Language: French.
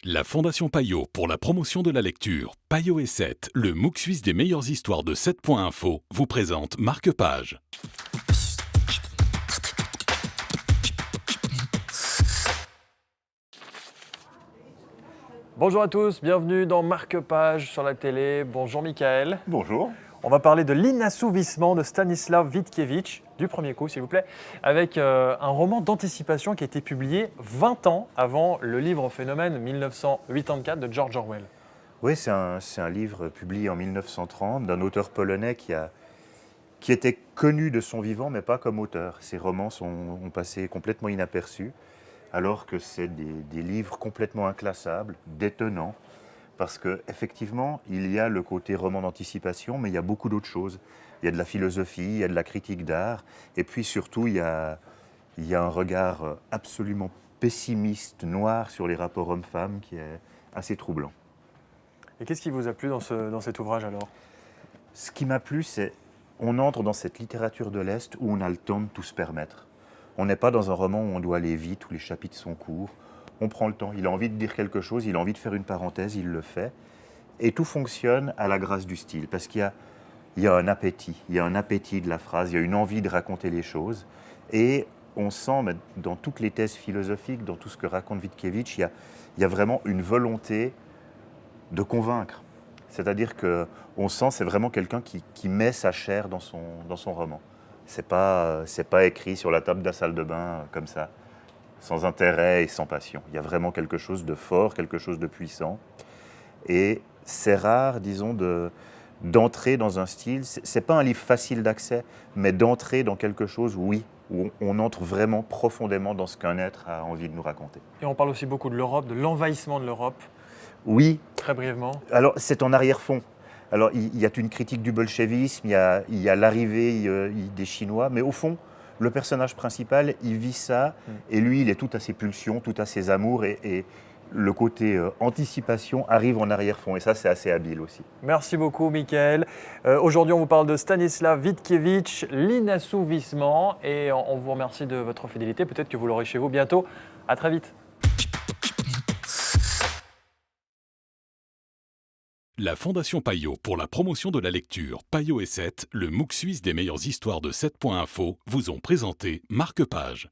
La Fondation Payot pour la promotion de la lecture, Payot et 7, le MOOC suisse des meilleures histoires de 7.info, vous présente Marque-Page. Bonjour à tous, bienvenue dans Marque-Page sur la télé. Bonjour Michael. Bonjour. On va parler de L'inassouvissement de Stanislav Witkiewicz, du premier coup s'il vous plaît, avec un roman d'anticipation qui a été publié 20 ans avant le livre phénomène 1984 de George Orwell. Oui, c'est un livre publié en 1930 d'un auteur polonais qui était connu de son vivant, mais pas comme auteur. Ses romans ont passé complètement inaperçus, alors que c'est des livres complètement inclassables, détonnants, parce qu'effectivement, il y a le côté roman d'anticipation, mais il y a beaucoup d'autres choses. Il y a de la philosophie, il y a de la critique d'art, et puis surtout, il y a un regard absolument pessimiste, noir sur les rapports hommes-femmes qui est assez troublant. Et qu'est-ce qui vous a plu dans cet ouvrage alors? Ce qui m'a plu, c'est qu'on entre dans cette littérature de l'Est où on a le temps de tout se permettre. On n'est pas dans un roman où on doit aller vite, où les chapitres sont courts. On prend le temps. Il a envie de dire quelque chose, il a envie de faire une parenthèse, il le fait. Et tout fonctionne à la grâce du style, parce qu'il y a un appétit. Il y a un appétit de la phrase, il y a une envie de raconter les choses. Et on sent, mais dans toutes les thèses philosophiques, dans tout ce que raconte Witkiewicz, il y a vraiment une volonté de convaincre. C'est-à-dire qu'on sent c'est vraiment quelqu'un qui met sa chair dans son roman. C'est pas écrit sur la table de la salle de bain comme ça, sans intérêt et sans passion. Il y a vraiment quelque chose de fort, quelque chose de puissant. Et c'est rare, disons, d'entrer dans un style. C'est pas un livre facile d'accès, mais d'entrer dans quelque chose, oui, où on entre vraiment profondément dans ce qu'un être a envie de nous raconter. Et on parle aussi beaucoup de l'Europe, de l'envahissement de l'Europe. Oui. Très brièvement. Alors, c'est en arrière-fond. Alors, il y a une critique du bolchevisme, il y a l'arrivée des Chinois, mais au fond, le personnage principal, il vit ça, et lui, il est tout à ses pulsions, tout à ses amours, et le côté anticipation arrive en arrière-fond, et ça, c'est assez habile aussi. Merci beaucoup, Michael. Aujourd'hui, on vous parle de Stanislav Witkiewicz, L'inassouvissement, et on vous remercie de votre fidélité. Peut-être que vous l'aurez chez vous bientôt. À très vite. La Fondation Payot pour la promotion de la lecture, Payot et 7, le MOOC suisse des meilleures histoires de 7.info, vous ont présenté Marque-Page.